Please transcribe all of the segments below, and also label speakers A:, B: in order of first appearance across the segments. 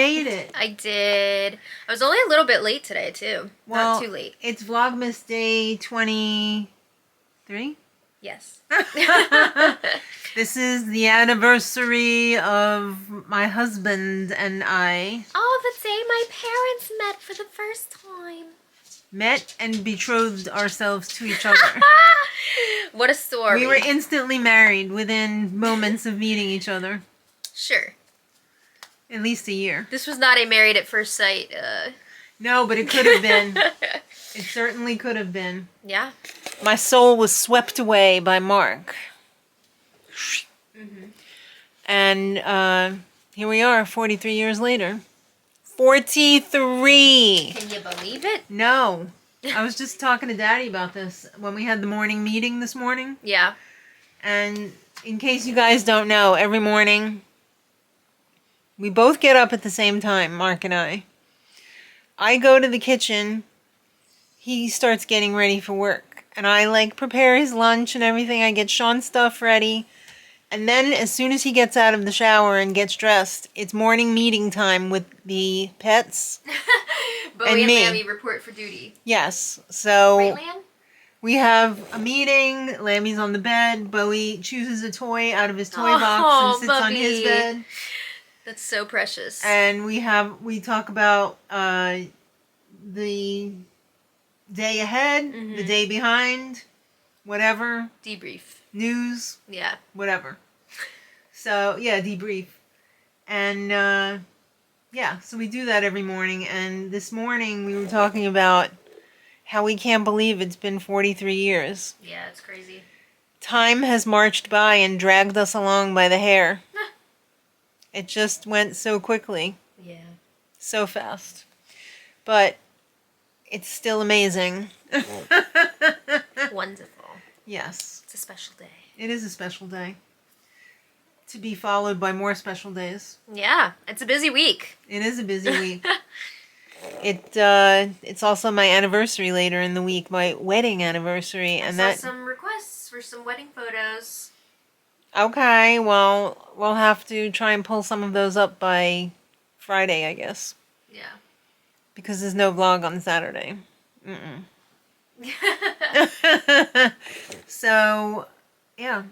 A: made it.
B: I did. I was only a little bit late today, too.
A: Well,
B: Not too late.
A: It's Vlogmas Day 23?
B: Yes.
A: This is the anniversary of my husband and I.
B: Oh, the day my parents met for the first time.
A: Met and betrothed ourselves to each other.
B: What a story.
A: We were instantly married within moments of meeting each other.
B: Sure.
A: At least a year.
B: This was not a married at first sight.
A: No, but it could have been. It certainly could have been.
B: Yeah.
A: My soul was swept away by Mark.
B: Mm-hmm.
A: And here we are, 43 years later. 43!
B: Can you believe it?
A: No. I was just talking to Daddy about this when we had the morning meeting this morning.
B: Yeah.
A: And in case you guys don't know, every morning we both get up at the same time, Mark and I. I go to the kitchen. He starts getting ready for work. And I prepare his lunch and everything. I get Sean's stuff ready. And then as soon as he gets out of the shower and gets dressed, it's morning meeting time with the pets.
B: Bowie and
A: me.
B: Lammy report for duty.
A: Yes. So
B: Right, Lamb?
A: we have a meeting. Lammy's on the bed. Bowie chooses a toy out of his toy box and sits on his
B: Bubby.
A: bed.
B: That's so precious.
A: And we talk about the day ahead, the day behind, whatever.
B: Debrief.
A: News.
B: Yeah.
A: Whatever. So, yeah, debrief. And, yeah, so we do that every morning. And this morning we were talking about how we can't believe it's been 43 years.
B: Yeah, it's crazy.
A: Time has marched by and dragged us along by the hair. It just went so quickly.
B: Yeah.
A: So fast. But it's still amazing.
B: Wonderful.
A: Yes.
B: It's a special day.
A: It is a special day. To be followed by more special days.
B: Yeah, it's a busy week.
A: It is a busy week. It's also my anniversary later in the week, my wedding anniversary,
B: I saw some requests for some wedding photos.
A: Okay, well, we'll have to try and pull some of those up by Friday, I guess.
B: Yeah.
A: Because there's no vlog on Saturday. So, yeah.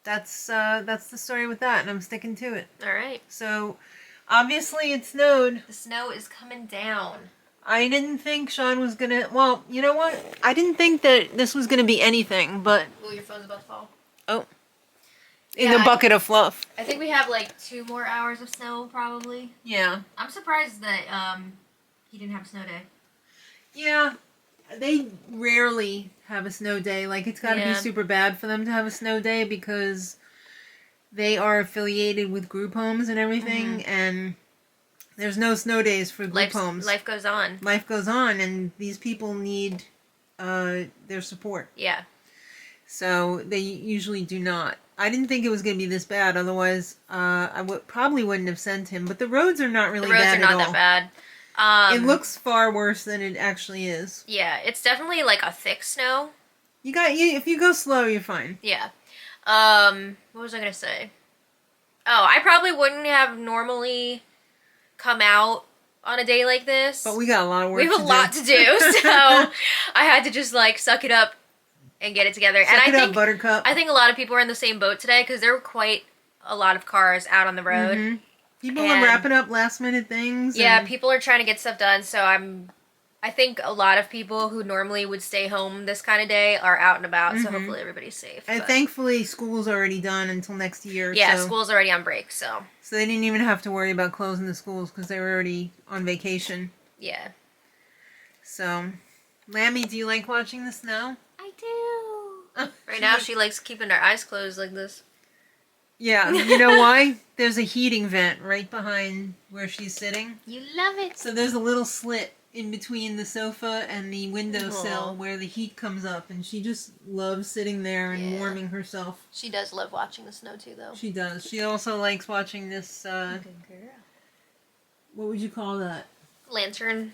A: That's the story with that, and I'm sticking to it.
B: All right.
A: So, obviously it snowed.
B: The snow is coming down.
A: I didn't think Sean was gonna... Well, you know what? I didn't think that this was gonna be anything, but...
B: Oh, your phone's about to fall.
A: Oh. In a bucket of fluff.
B: I think we have 2 more hours of snow, probably.
A: Yeah.
B: I'm surprised that he didn't have a snow day.
A: Yeah. They rarely have a snow day. It's gotta be super bad for them to have a snow day because they are affiliated with group homes and everything, and there's no snow days for group homes.
B: Life goes on.
A: Life goes on, and these people need their support.
B: Yeah.
A: So they usually do not. I didn't think it was going to be this bad. Otherwise, I probably wouldn't have sent him. But the roads are not really bad at all.
B: The roads are not that bad.
A: It looks far worse than it actually is.
B: Yeah, it's definitely a thick snow.
A: If you go slow, you're fine.
B: Yeah. What was I gonna say? Oh, I probably wouldn't have normally come out on a day like this.
A: But we got a lot of work.
B: We have a lot to do, so I had to just suck it up and get it together.
A: Suck it up, Buttercup.
B: I think a lot of people are in the same boat today because there were quite a lot of cars out on the road.
A: People are wrapping up last minute things.
B: Yeah, people are trying to get stuff done, so I think a lot of people who normally would stay home this kind of day are out and about, so hopefully everybody's safe.
A: And thankfully, school's already done until next year.
B: Yeah, school's already on break, so.
A: So they didn't even have to worry about closing the schools because they were already on vacation.
B: Yeah.
A: So, Lammy, do you like watching the snow?
B: I do. Right now, she likes keeping her eyes closed like this.
A: Yeah, you know why? There's a heating vent right behind where she's sitting.
B: You love it.
A: So there's a little slit in between the sofa and the windowsill where the heat comes up, and she just loves sitting there and warming herself.
B: She does love watching the snow too, though.
A: She does. She also likes watching this,
B: Good girl.
A: what would you call that?
B: Lantern.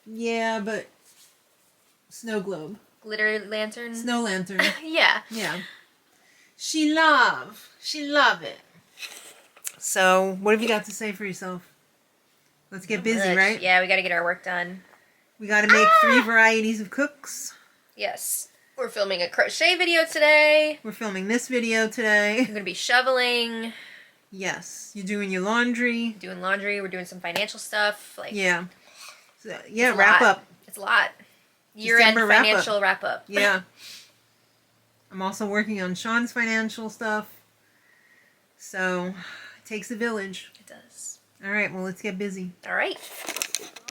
A: Yeah, but snow globe.
B: Glitter lantern.
A: Snow lantern.
B: Yeah.
A: Yeah. She love it. So, what have you got to say for yourself? Let's get busy, right?
B: Yeah, we got to get our work done.
A: We got to make 3 varieties of cooks.
B: Yes. We're filming a crochet video today.
A: We're filming this video today.
B: I'm going to be shoveling.
A: Yes. You're doing your laundry.
B: Doing laundry. We're doing some financial stuff.
A: Yeah. So, yeah,
B: it's
A: wrap up.
B: It's a lot. Year-end
A: December
B: financial wrap up.
A: Yeah. I'm also working on Sean's financial stuff. So, it takes a village.
B: It does.
A: All right, well, let's get busy.
B: All right.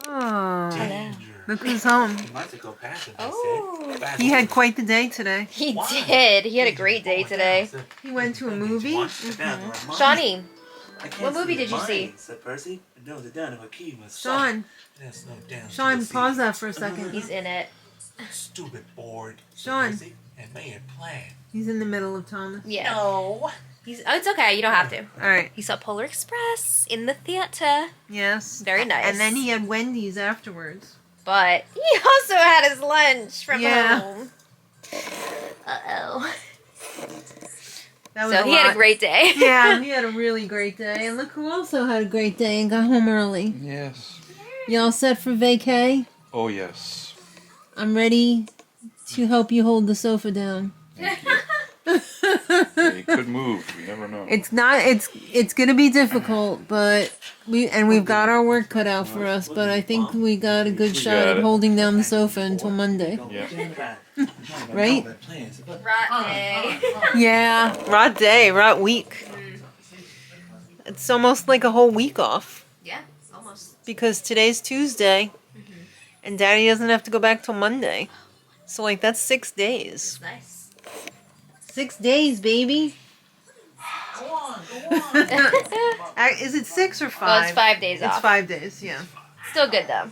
A: Oh,
C: Danger.
A: look who's home.
C: You might go past it, they
B: Oh.
C: said.
A: He had quite the day today.
B: He
C: Why?
B: did. He had a great day today.
A: He went to a movie.
B: Shawnee, what movie did you see?
C: Said Percy. No, the down of a key was
A: Sean,
C: There's no down to
A: Sean,
C: the sea.
A: pause that for a second.
B: He's in it.
C: Stupid board. said
A: Sean.
C: Percy, and made a plan.
A: He's in the middle of Thomas.
B: Yeah.
C: No.
B: It's okay. You don't have to.
A: All right.
B: He saw Polar Express in the theater.
A: Yes.
B: Very nice.
A: And then he had Wendy's afterwards.
B: But he also had his lunch from
A: Yeah.
B: home. Uh-oh.
A: That was
B: So he had a great day.
A: Yeah, he had a really great day. And look who also had a great day and got home early.
D: Yes.
A: Y'all set for vacay?
D: Oh, yes.
A: I'm ready to help you hold the sofa down.
D: It could move. You never know.
A: It's gonna be difficult, but we've got our work cut out for us, but I think we got a good shot
D: got
A: at
D: it.
A: holding down the sofa until Monday.
D: Yeah.
A: Right?
B: Rot day.
A: Yeah. Rot day, rot week. It's almost like a whole week off.
B: Yeah, almost.
A: Because today's Tuesday and Daddy doesn't have to go back till Monday. So like that's 6 days.
B: Nice.
A: 6 days, baby.
C: Go on, go on.
A: Is it 6 or 5?
B: Well, it's 5 days
A: It's
B: off.
A: 5 days, yeah.
B: Still good though.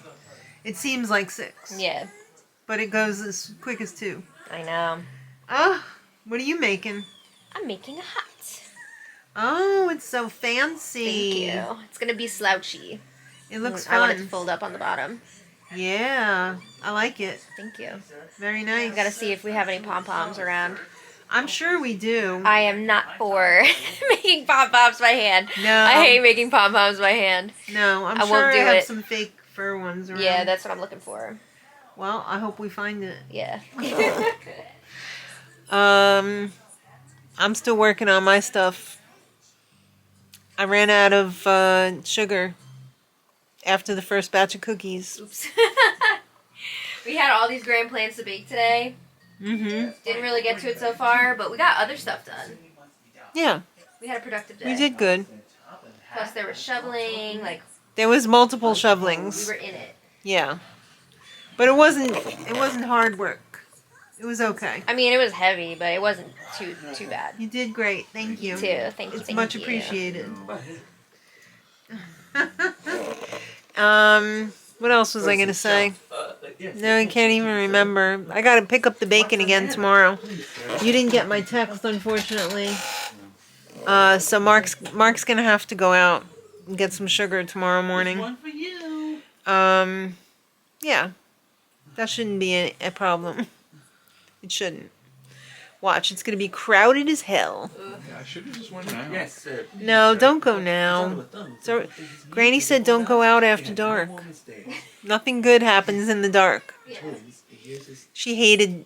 A: It seems like 6.
B: Yeah.
A: But it goes as quick as 2.
B: I know.
A: Oh, what are you making?
B: I'm making a hat.
A: Oh, it's so fancy.
B: Thank you. It's gonna be slouchy.
A: It looks
B: I want it to
A: fun.
B: fold up on the bottom.
A: Yeah, I like it.
B: Thank you.
A: Very
B: I
A: nice.
B: gotta see if we have any pom-poms around.
A: I'm sure we do.
B: I am not for making pom-poms by hand.
A: No.
B: I hate making pom-poms by hand.
A: No, I'm
B: I
A: sure
B: won't
A: I
B: do
A: have
B: it.
A: some fake fur ones around.
B: Yeah, that's what I'm looking for.
A: Well, I hope we find it.
B: Yeah.
A: I'm still working on my stuff. I ran out of sugar after the first batch of cookies.
B: Oops. We had all these grand plans to bake today.
A: Mm-hmm.
B: Didn't really get to it so far, but we got other stuff done.
A: Yeah,
B: We had a productive day.
A: we did good.
B: Plus there was shoveling, like
A: There was multiple
B: we
A: shovelings.
B: were in it.
A: Yeah, but it wasn't hard work. It was okay.
B: I mean, it was heavy, but it wasn't too bad.
A: You did great. Thank you.
B: Too. Thank you.
A: It's
B: thank
A: much
B: you.
A: appreciated. What else was I gonna say? No, I can't even remember. I gotta pick up the bacon again tomorrow. You didn't get my text, unfortunately. So Mark's gonna have to go out and get some sugar tomorrow morning.
C: One for you.
A: Yeah, that shouldn't be a problem. It shouldn't. Watch, it's gonna be crowded as hell.
D: Yeah, I should have just went now.
C: Yes, sir.
A: No, don't go now. So, Granny said don't go out after dark. Nothing good happens in the dark. She hated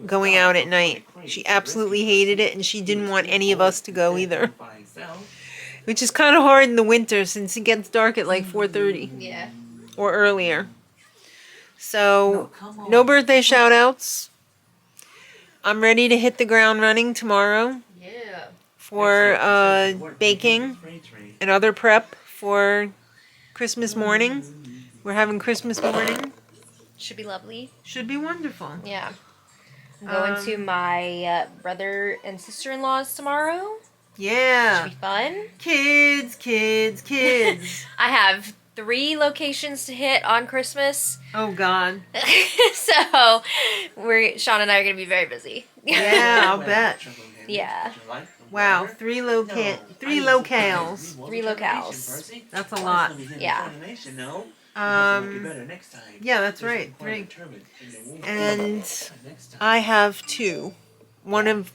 A: going out at night. She absolutely hated it, and she didn't want any of us to go either. Which is kind of hard in the winter since it gets dark at like 4:30
B: Yeah.
A: or earlier. So, no birthday shout-outs. I'm ready to hit the ground running tomorrow
B: Yeah.
A: for baking and other prep for Christmas morning. We're having Christmas morning.
B: Should be lovely.
A: Should be wonderful.
B: Yeah. I'm going to my brother and sister-in-law's tomorrow.
A: Yeah.
B: Should be fun.
A: Kids, kids, kids.
B: I have 3 locations to hit on Christmas.
A: Oh, God.
B: So, Sean and I are going to be very busy.
A: Yeah, I'll bet.
B: Yeah.
A: Wow, 3 locales.
B: 3 locales.
A: That's a lot.
B: Yeah.
A: Yeah, that's right. 3. And I have 2. One of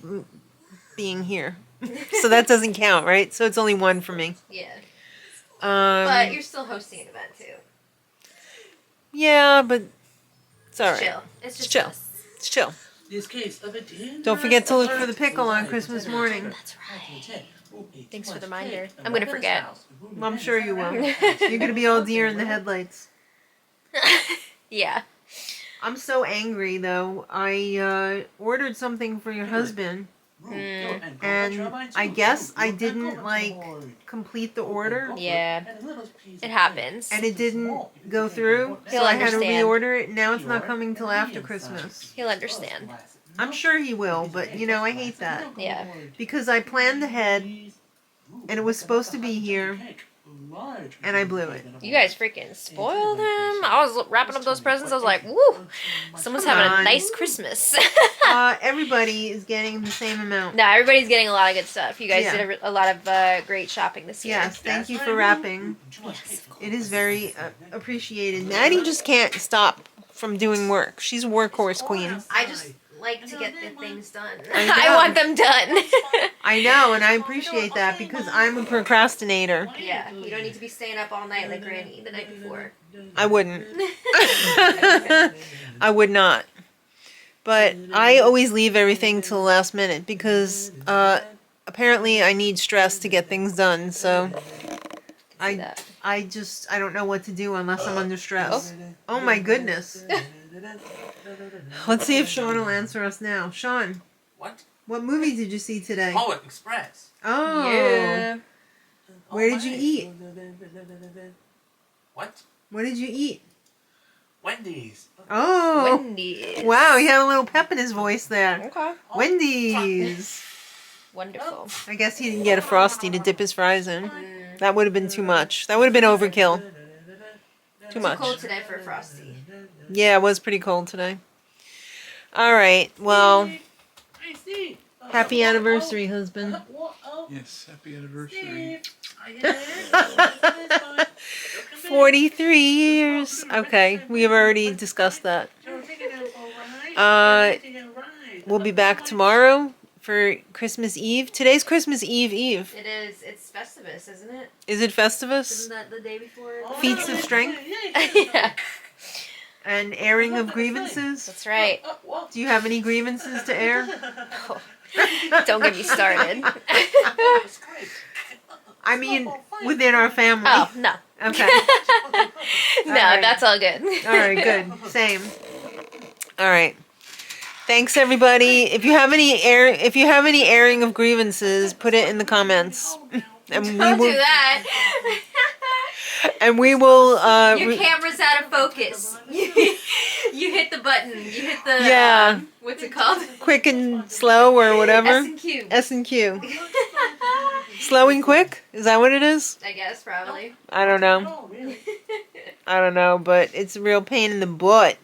A: being here. So that doesn't count, right? So it's only 1 for me.
B: Yeah.
A: Um,
B: But But you're still hosting an event too.
A: Yeah, but it's all right.
B: Chill. It's just
A: chill.
B: us.
A: It's chill.
C: This case of a dinner
A: Don't forget to look for the pickle on Christmas morning.
B: That's right. Thanks for the reminder. I'm gonna forget.
A: Well, I'm sure you will. You're gonna be all deer in the headlights.
B: Yeah.
A: I'm so angry though. I ordered something for your husband, and I guess I didn't complete the order,
B: Yeah. It happens.
A: and it didn't go through, so
B: He'll
A: I had to
B: understand.
A: reorder it. Now it's not coming till after Christmas.
B: He'll understand.
A: I'm sure he will, but I hate that
B: Yeah.
A: because I planned ahead, and it was supposed to be here, and I blew it.
B: You guys freaking spoiled him. I was wrapping up those presents. I was like, woo, someone's having a nice Christmas.
A: Everybody is getting the same amount.
B: No, everybody's getting a lot of good stuff. You guys
A: Yeah.
B: did a lot of great shopping this year.
A: Yes, thank you for wrapping. It is very appreciated. Maddie just can't stop from doing work. She's a workhorse queen.
B: I just like to get the things done.
A: I know.
B: I want them done.
A: I know, and I appreciate that because I'm a procrastinator.
B: Yeah, you don't need to be staying up all night like Granny the night before.
A: I wouldn't. I would not. But I always leave everything till the last minute because apparently I need stress to get things done. So I don't know what to do unless I'm under stress. Oh my goodness. Let's see if Sean will answer us now. Sean, what movie did you see today?
C: Poet Express.
A: Oh.
B: Yeah.
A: Where did you eat?
C: What?
A: What did you eat?
C: Wendy's.
A: Oh.
B: Wendy's.
A: Wow, he had a little pep in his voice there.
B: Okay.
A: Wendy's.
B: Wonderful.
A: I guess he didn't get a Frosty to dip his fries in. That would have been too much. That would have been overkill. Too much.
B: Too cold today for Frosty.
A: Yeah, it was pretty cold today. All right. Well, happy anniversary, husband.
D: Yes, happy anniversary.
A: 43 years. Okay, we have already discussed that. We'll be back tomorrow for Christmas Eve. Today's Christmas Eve Eve.
B: It is. It's Festivus, isn't it?
A: Is it Festivus?
B: Isn't that the day before?
A: Feats of strength
B: Yeah.
A: and airing of grievances.
B: That's right.
A: Do you have any grievances to air?
B: Don't get me started.
A: I mean, within our family.
B: Oh, no.
A: Okay.
B: No,
A: right.
B: that's all good.
A: All right, good. Same. All right. Thanks, everybody. If you have any airing of grievances, put it in the comments, and we
B: Don't do
A: will.
B: that.
A: And we will.
B: Your camera's out of focus. You hit the button. You hit the.
A: Yeah.
B: What's it called?
A: Quick and slow or whatever.
B: S&Q.
A: S&Q. Slow and quick? Is that what it is?
B: I guess, probably.
A: I don't know. I don't know, but it's a real pain in the butt.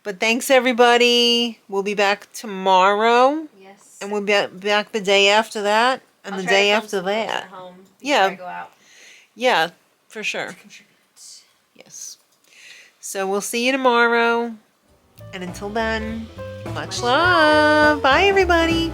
A: But thanks, everybody. We'll be back tomorrow.
B: Yes.
A: And we'll be back the day after that. And
B: I'll
A: the
B: try to
A: day
B: film
A: after
B: some clips
A: that.
B: at home before
A: Yeah.
B: I go out.
A: Yeah, for sure. Yes. So we'll see you tomorrow. And until then, much love. Bye, everybody.